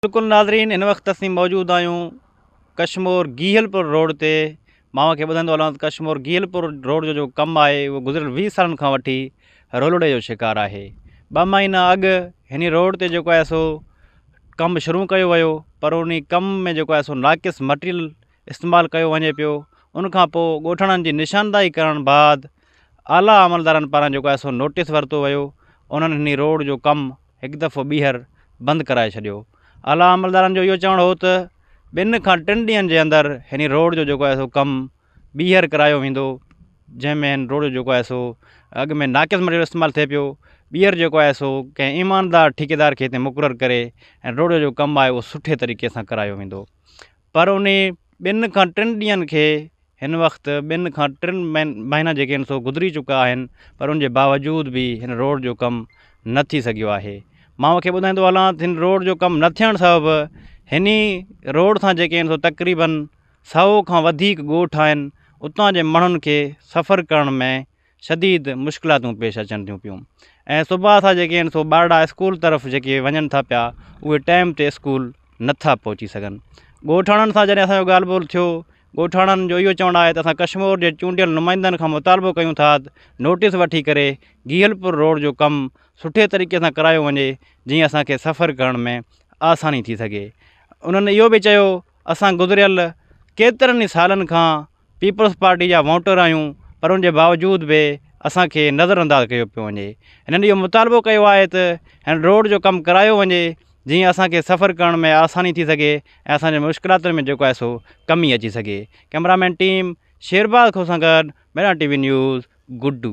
बिल्कुल नाज़रीन, इन वक्त असीं मौजूद आहियूं कशमोर गीहलपुर रोड ते। मां खे ॿुधाईंदो हलां त कशमोर गीहलपुर रोड जो कमु आहे उहो गुज़िरियल 20 सालनि खां वठी रोलड़े जो शिकार आहे। 2 महीना अॻु हिन रोड ते जेको आहे सो कमु शुरू कयो वियो, पर उन कम में जेको आहे सो नाक़िस मटीरियल इस्तेमालु कयो वञे पियो। उनखां पोइ ॻोठाणनि जी निशानदाही करण बाद आला अमलदारनि पारां जेको आहे सो नोटिस वरितो वियो। उन्हनि हिन रोड जो कमु हिकु दफ़ो ॿीहर बंदि कराए छॾियो। आला अमलदारनि जो इहो चवणु हो त 2 खां 3 ॾींहंनि जे अंदरि हिन रोड जो जेको आहे सो कमु ॿीहर करायो वेंदो, जंहिंमें हिन रोड जो जेको आहे सो अॻु में नाक़िस मटीरियल इस्तेमालु थिए पियो। ॿीहर जेको आहे सो कंहिं ईमानदार ठेकेदार खे हिते मुक़ररु करे ऐं रोड जो कमु आहे उहो सुठे तरीक़े सां करायो वेंदो। पर उन 2 खां 3 ॾींहंनि खे हिन वक़्तु 2 खां 3 महीना जेके आहिनि सो गुज़री चुका आहिनि, पर उनजे बावजूद बि हिन रोड जो कमु न थी सघियो आहे। मां खे ॿुधाईंदो हलां त हिन रोड जो कमु न थियण सबबु हिन रोड सां जेके आहिनि सो तक़रीबन 100 खां वधीक ॻोठ आहिनि। उतां जे माण्हुनि खे सफ़र करण में शदीद मुश्किलातूं पेश अचनि थियूं पियूं ऐं सुबुह सां जेके आहिनि सो ॿारड़ा स्कूल तरफ़ जेके वञनि था पिया, उहे टाइम ते स्कूल नथा पहुची सघनि। ॻोठाणनि सां जॾहिं असांजो ॻाल्हि ॿोल थियो, ॻोठाणनि जो इहो चवणु आहे त असां कशमोर जे चूंडियल नुमाइंदनि खां मुतालबो कयूं था त नोटिस वठी करे गीहलपुर रोड जो कमु सुठे तरीक़े सां करायो वञे, जीअं असांखे सफ़र करण में आसानी थी सघे। उन्हनि इहो बि चयो, असां गुज़िरियल केतिरनि ई सालनि खां पीपल्स पार्टी जा वोटर आहियूं, पर उनजे बावजूद बि असांखे नज़रअंदाज़ कयो पियो वञे। हिननि इहो मुतालबो कयो आहे त हिन रोड जो कमु करायो वञे, जीअं असांखे सफ़र करण में आसानी थी सघे ऐं असांजे मुश्किलातुनि में जेको आहे सो कमी अची सघे। कैमरामैन टीम शेरबाज़ खां सां गॾु मेरा TV न्यूज़ गुड्डू।